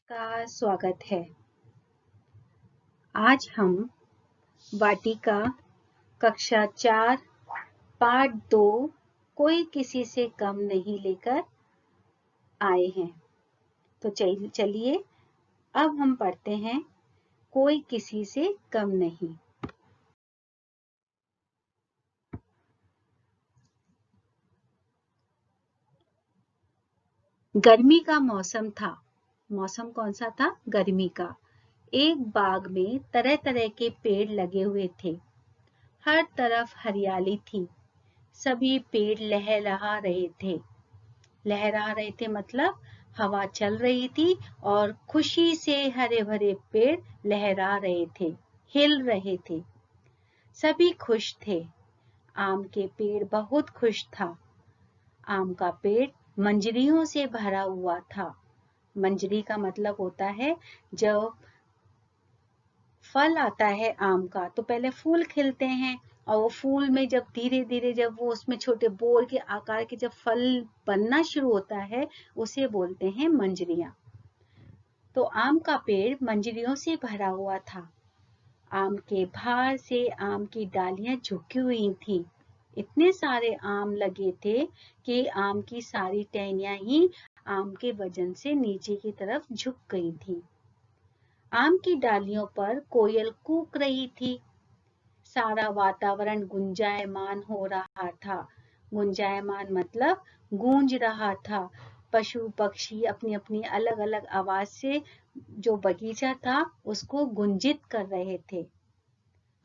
का स्वागत है। आज हम वाटिका कक्षा 4 पाठ 2 कोई किसी से कम नहीं लेकर आए हैं। तो चलिए अब हम पढ़ते हैं कोई किसी से कम नहीं। गर्मी का मौसम था। मौसम कौन सा था? गर्मी का। एक बाग में तरह तरह के पेड़ लगे हुए थे। हर तरफ हरियाली थी। सभी पेड़ लहलहा रहे थे। लहरा रहे थे मतलब हवा चल रही थी और खुशी से हरे भरे पेड़ लहरा रहे थे, हिल रहे थे। सभी खुश थे। आम के पेड़ बहुत खुश था। आम का पेड़ मंजरियों से भरा हुआ था। मंजरी का मतलब होता है जब फल आता है आम का तो पहले फूल खिलते हैं और वो फूल में जब धीरे धीरे जब वो उसमें छोटे बोर के आकार के जब फल बनना शुरू होता है उसे बोलते हैं मंजरियां। तो आम का पेड़ मंजरियों से भरा हुआ था। आम के भार से आम की डालियां झुकी हुई थी। इतने सारे आम लगे थे कि आम की सारी टहनियां ही आम के वजन से नीचे की तरफ झुक गई थी। आम की डालियों पर कोयल कूक रही थी। सारा वातावरण गुंजायमान हो रहा था। गुंजायमान मतलब गूंज रहा था। पशु पक्षी अपनी अपनी अलग अलग आवाज से जो बगीचा था उसको गुंजित कर रहे थे।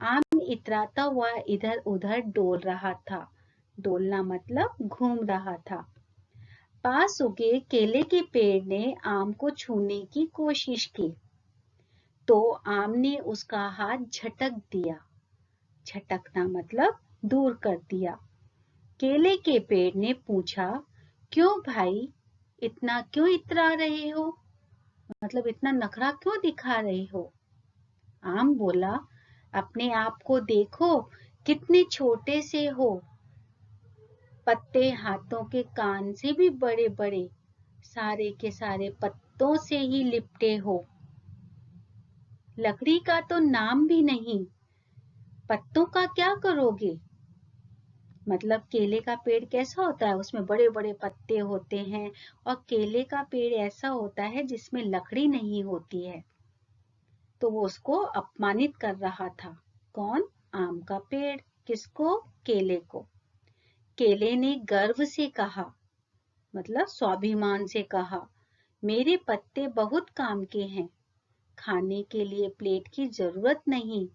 आम इतराता हुआ इधर उधर डोल रहा था। डोलना मतलब घूम रहा था। पास उगे केले के पेड़ ने आम को छूने की कोशिश की तो आम ने उसका हाथ झटक दिया। झटकना मतलब दूर कर दिया। केले के पेड़ ने पूछा, क्यों भाई, इतना क्यों इतरा रहे हो? मतलब इतना नखरा क्यों दिखा रहे हो? आम बोला, अपने आप को देखो, कितने छोटे से हो। पत्ते हाथों के कान से भी बड़े बड़े, सारे के सारे पत्तों से ही लिपटे हो। लकड़ी का तो नाम भी नहीं, पत्तों का क्या करोगे? मतलब केले का पेड़ कैसा होता है? उसमें बड़े बड़े पत्ते होते हैं और केले का पेड़ ऐसा होता है जिसमें लकड़ी नहीं होती है। तो वो उसको अपमानित कर रहा था। कौन? आम का पेड़। किसको? केले को। केले ने गर्व से कहा, मतलब स्वाभिमान से कहा, मेरे पत्ते बहुत काम के हैं। खाने के लिए प्लेट की जरूरत नहीं।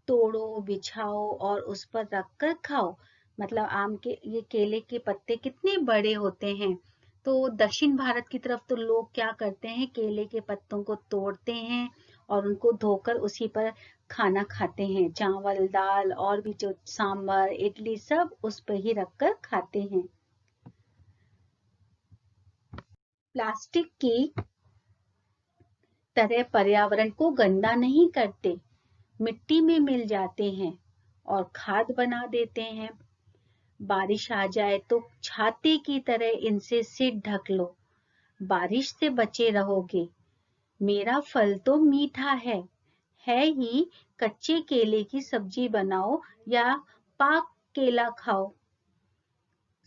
तोड़ो, बिछाओ और उस पर रखकर खाओ। मतलब आम के ये केले के पत्ते कितने बड़े होते हैं। तो दक्षिण भारत की तरफ तो लोग क्या करते हैं, केले के पत्तों को तोड़ते हैं और उनको धोकर उसी पर खाना खाते हैं। चावल, दाल और भी जो सांभर, इडली सब उस पर ही रखकर खाते हैं। प्लास्टिक की तरह पर्यावरण को गंदा नहीं करते। मिट्टी में मिल जाते हैं और खाद बना देते हैं। बारिश आ जाए तो छाते की तरह इनसे सिर ढक लो। बारिश से बचे रहोगे। मेरा फल तो मीठा है ही। कच्चे केले की सब्जी बनाओ या पाक केला खाओ।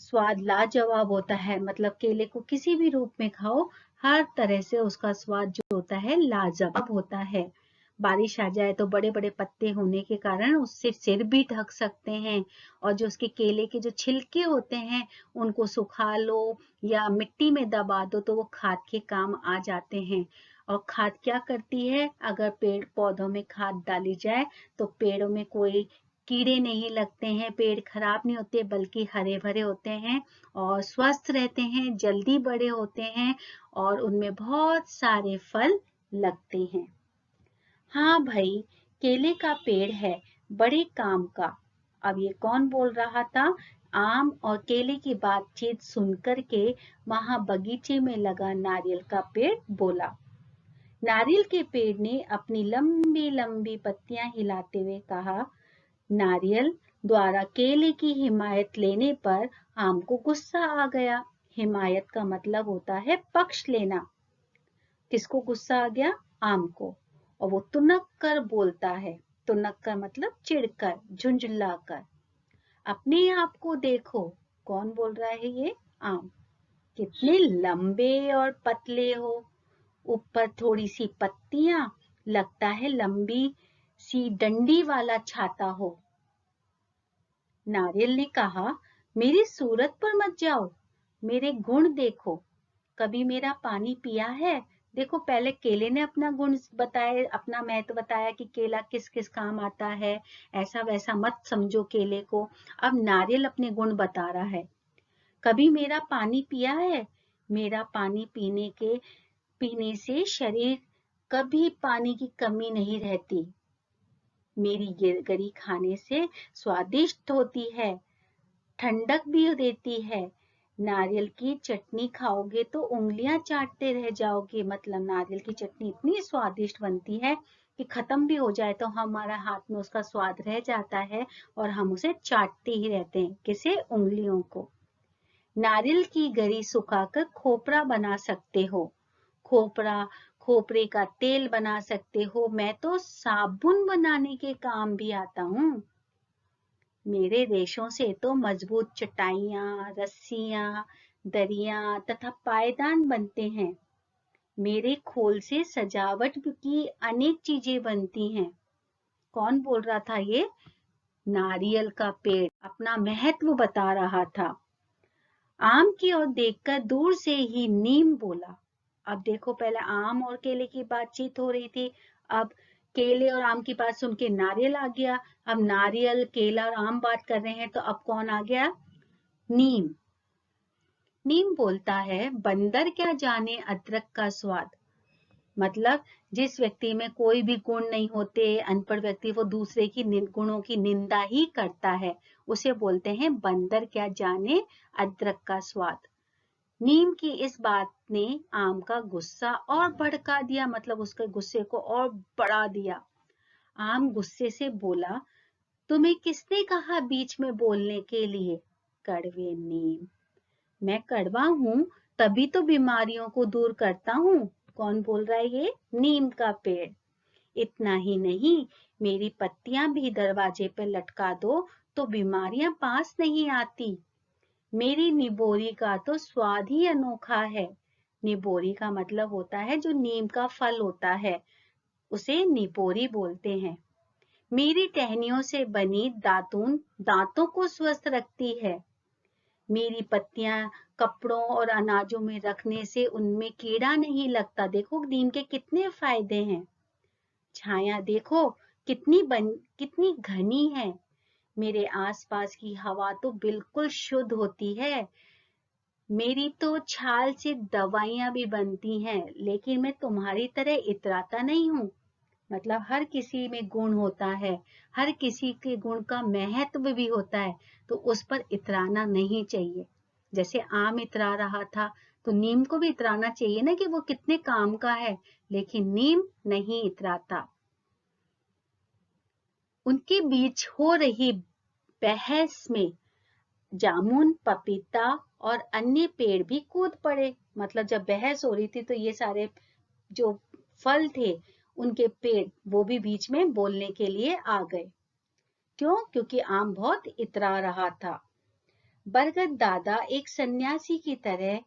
स्वाद लाजवाब होता है। मतलब केले को किसी भी रूप में खाओ, हर तरह से उसका स्वाद जो होता है लाजवाब होता है। बारिश आ जाए तो बड़े बड़े पत्ते होने के कारण उससे सिर भी ढक सकते हैं और जो उसके केले के जो छिलके होते हैं उनको सुखा लो या मिट्टी में दबा दो तो वो खाद के काम आ जाते हैं। और खाद क्या करती है? अगर पेड़ पौधों में खाद डाली जाए तो पेड़ों में कोई कीड़े नहीं लगते हैं, पेड़ खराब नहीं होते बल्कि हरे भरे होते हैं और स्वस्थ रहते हैं, जल्दी बड़े होते हैं और उनमें बहुत सारे फल लगते हैं। हाँ भाई, केले का पेड़ है, बड़े काम का। अब ये कौन बोल रहा था? आम और केले की बातचीत सुनकर के वहां बगीचे में लगा नारियल का पेड़ बोला। नारियल के पेड़ ने अपनी लंबी लंबी पत्तियां हिलाते हुए कहा, नारियल द्वारा केले की हिमायत लेने पर आम को गुस्सा आ गया। हिमायत का मतलब होता है पक्ष लेना। किसको गुस्सा आ गया? आम को। और वो तुनक कर बोलता है। तुनक कर मतलब चिढ़कर, झुंझुलाकर। अपने आप को देखो। कौन बोल रहा है ये? आम। कितने लंबे और पतले हो, ऊपर थोड़ी सी पत्तियां, लगता है लंबी सी डंडी वाला छाता हो। नारियल ने कहा, मेरी सूरत पर मत जाओ, मेरे गुण देखो। कभी मेरा पानी पिया है? देखो पहले केले ने अपना गुण बताए, अपना महत्व बताया कि केला किस किस काम आता है। ऐसा वैसा मत समझो केले को। अब नारियल अपने गुण बता रहा है। कभी मेरा पानी पिया है? मेरा पानी पीने से शरीर कभी पानी की कमी नहीं रहती। मेरी गिरगरी खाने से स्वादिष्ट होती है, ठंडक भी देती है। नारियल की चटनी खाओगे तो उंगलियां चाटते रह जाओगे। मतलब नारियल की चटनी इतनी स्वादिष्ट बनती है कि खत्म भी हो जाए तो हमारा हाथ में उसका स्वाद रह जाता है और हम उसे चाटते ही रहते हैं। किसे? उंगलियों को। नारियल की गरी सुखाकर खोपरा बना सकते हो। खोपरे का तेल बना सकते हो। मैं तो साबुन बनाने के काम भी आता हूँ। मेरे रेशों से तो मजबूत चटाइयाँ, रस्सियाँ, दरियाँ तथा पायदान बनते हैं। मेरे खोल से सजावट की अनेक चीजें बनती हैं। कौन बोल रहा था ये? नारियल का पेड़ अपना महत्व बता रहा था। आम की ओर देखकर दूर से ही नीम बोला। अब देखो पहले आम और केले की बातचीत हो रही थी। अब केले और आम की बात सुन के नारियल आ गया। अब नारियल, केला और आम बात कर रहे हैं तो अब कौन आ गया? नीम। नीम बोलता है, बंदर क्या जाने अदरक का स्वाद। मतलब जिस व्यक्ति में कोई भी गुण नहीं होते, अनपढ़ व्यक्ति, वो दूसरे की गुणों की निंदा ही करता है, उसे बोलते हैं बंदर क्या जाने अदरक का स्वाद। नीम की इस बात ने आम का गुस्सा और भड़का दिया। मतलब उसके गुस्से को और बढ़ा दिया। आम गुस्से से बोला, तुम्हें किसने कहा बीच में बोलने के लिए? कड़वे नीम। मैं कड़वा हूँ तभी तो बीमारियों को दूर करता हूँ। कौन बोल रहा है ये? नीम का पेड़। इतना ही नहीं, मेरी पत्तियां भी दरवाजे पर लटका दो तो बीमारियां पास नहीं आती। मेरी निबोरी का तो स्वाद ही अनोखा है। निबोरी का मतलब होता है जो नीम का फल होता है, उसे निबोरी बोलते हैं। मेरी टहनियों से बनी दातून दांतों को स्वस्थ रखती है। मेरी पत्तियां कपड़ों और अनाजों में रखने से उनमें कीड़ा नहीं लगता। देखो नीम के कितने फायदे हैं। छाया देखो कितनी घनी है। मेरे आसपास की हवा तो बिल्कुल शुद्ध होती है। मेरी तो छाल से दवाइयां भी बनती हैं, लेकिन मैं तुम्हारी तरह इतराता नहीं हूँ। मतलब हर किसी में गुण होता है, हर किसी के गुण का महत्व भी होता है, तो उस पर इतराना नहीं चाहिए। जैसे आम इतरा रहा था तो नीम को भी इतराना चाहिए ना कि वो कितने काम का है, लेकिन नीम नहीं इतराता। उनके बीच हो रही बहस में जामुन, पपीता और अन्य पेड़ भी कूद पड़े। मतलब जब बहस हो रही थी तो ये सारे जो फल थे, उनके पेड़, वो भी बीच में बोलने के लिए आ गए। क्यों? क्योंकि आम बहुत इतरा रहा था। बरगद दादा एक सन्यासी की तरह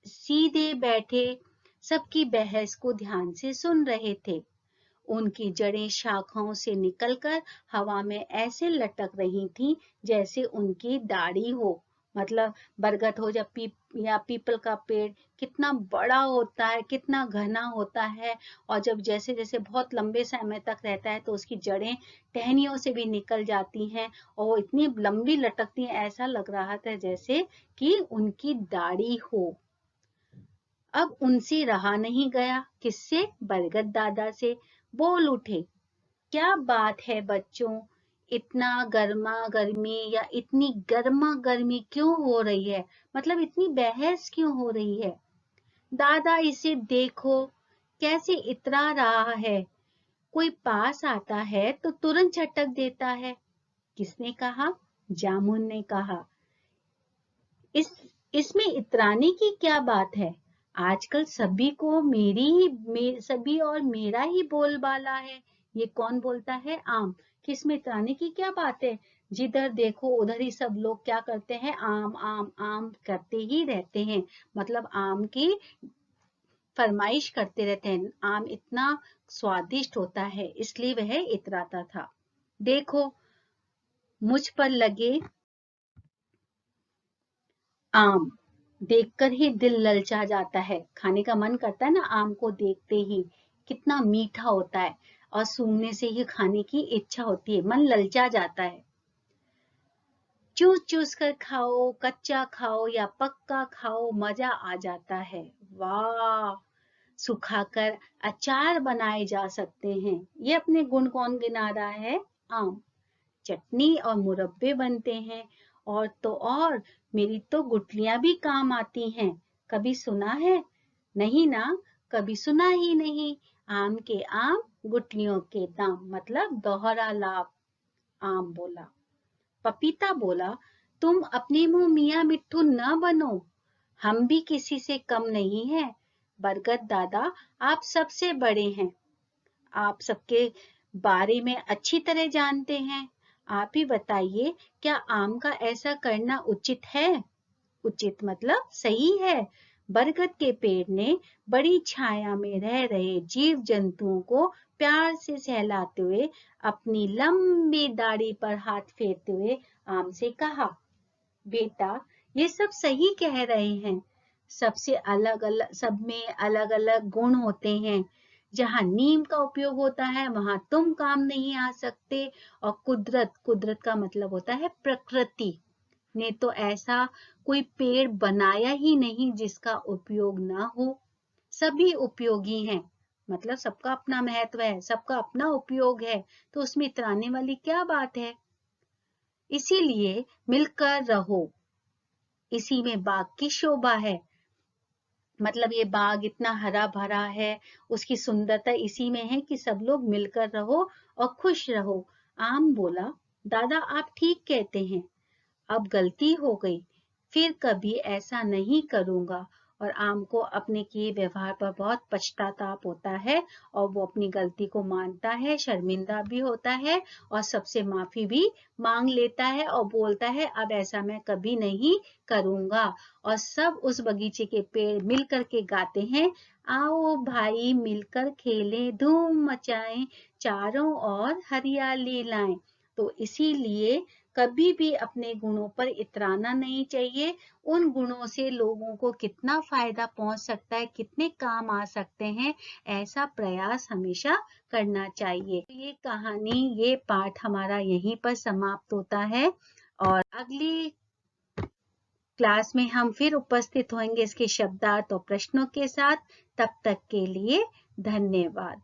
सीधे बैठे सबकी बहस को ध्यान से सुन रहे थे। उनकी जड़ें शाखाओं से निकलकर हवा में ऐसे लटक रही थीं जैसे उनकी दाढ़ी हो। मतलब बरगद हो या पीपल का पेड़ कितना बड़ा होता है, कितना घना होता है, और जब जैसे जैसे बहुत लंबे समय तक रहता है तो उसकी जड़ें टहनियों से भी निकल जाती हैं और वो इतनी लंबी लटकती हैं, ऐसा लग रहा था जैसे कि उनकी दाढ़ी हो। अब उनसे रहा नहीं गया। किससे? बरगद दादा से। बोल उठे, क्या बात है बच्चों, इतना गर्मा गर्मी या इतनी गर्मा गर्मी क्यों हो रही है? मतलब इतनी बहस क्यों हो रही है? दादा इसे देखो कैसे इतरा रहा है। कोई पास आता है तो तुरंत झटक देता है। किसने कहा? जामुन ने कहा। इसमें इतराने की क्या बात है? आजकल सभी को सभी और मेरा ही बोलबाला है। ये कौन बोलता है? आम। किसमें इतराने की क्या बात है? जिधर देखो उधर ही सब लोग क्या करते हैं? आम आम आम करते ही रहते हैं। मतलब आम की फरमाइश करते रहते हैं। आम इतना स्वादिष्ट होता है, इसलिए वह इतराता था। देखो मुझ पर लगे आम, देखकर ही दिल ललचा जाता है। खाने का मन करता है ना आम को देखते ही। कितना मीठा होता है और सूंघने से ही खाने की इच्छा होती है, मन ललचा जाता है। चूस चूस कर खाओ, कच्चा खाओ या पक्का खाओ, मजा आ जाता है। वाह! सुखाकर अचार बनाए जा सकते हैं। ये अपने गुण कौन गिना रहा है? आम। चटनी और मुरब्बे बनते हैं। और तो और मेरी तो गुठलियां भी काम आती हैं। कभी सुना है? नहीं ना, कभी सुना ही नहीं। आम के आम, गुठलियों के दाम, मतलब दोहरा लाभ। आम बोला। पपीता बोला, तुम अपने मुंह मियाँ मिट्ठू न बनो, हम भी किसी से कम नहीं हैं। बरगद दादा, आप सबसे बड़े हैं, आप सबके बारे में अच्छी तरह जानते हैं। आप ही बताइए, क्या आम का ऐसा करना उचित है? उचित मतलब सही है। बरगद के पेड़ ने बड़ी छाया में रह रहे जीव जंतुओं को प्यार से सहलाते हुए अपनी लंबी दाढ़ी पर हाथ फेरते हुए आम से कहा, बेटा ये सब सही कह रहे हैं। सब में अलग अलग गुण होते हैं। जहाँ नीम का उपयोग होता है वहां तुम काम नहीं आ सकते। और कुदरत का मतलब होता है प्रकृति ने तो ऐसा कोई पेड़ बनाया ही नहीं जिसका उपयोग ना हो। सभी उपयोगी हैं, मतलब सबका अपना महत्व है, सबका अपना उपयोग है, तो उसमें इतराने वाली क्या बात है? इसीलिए मिलकर रहो, इसी में बाग की शोभा है। मतलब ये बाग इतना हरा भरा है, उसकी सुंदरता इसी में है कि सब लोग मिलकर रहो और खुश रहो। आम बोला, दादा आप ठीक कहते हैं, अब गलती हो गई, फिर कभी ऐसा नहीं करूंगा। और आम को अपने किए व्यवहार पर बहुत पछताताप होता है और वो अपनी गलती को मानता है, शर्मिंदा भी होता है और सबसे माफी भी मांग लेता है और बोलता है अब ऐसा मैं कभी नहीं करूंगा। और सब उस बगीचे के पेड़ मिल करके गाते हैं, आओ भाई मिलकर खेलें, धूम मचाएं, चारों ओर हरियाली लाएं। तो इसीलिए कभी भी अपने गुणों पर इतराना नहीं चाहिए। उन गुणों से लोगों को कितना फायदा पहुंच सकता है, कितने काम आ सकते हैं, ऐसा प्रयास हमेशा करना चाहिए। ये कहानी, ये पाठ हमारा यहीं पर समाप्त होता है और अगली क्लास में हम फिर उपस्थित होंगे इसके शब्दार्थ और प्रश्नों के साथ। तब तक के लिए धन्यवाद।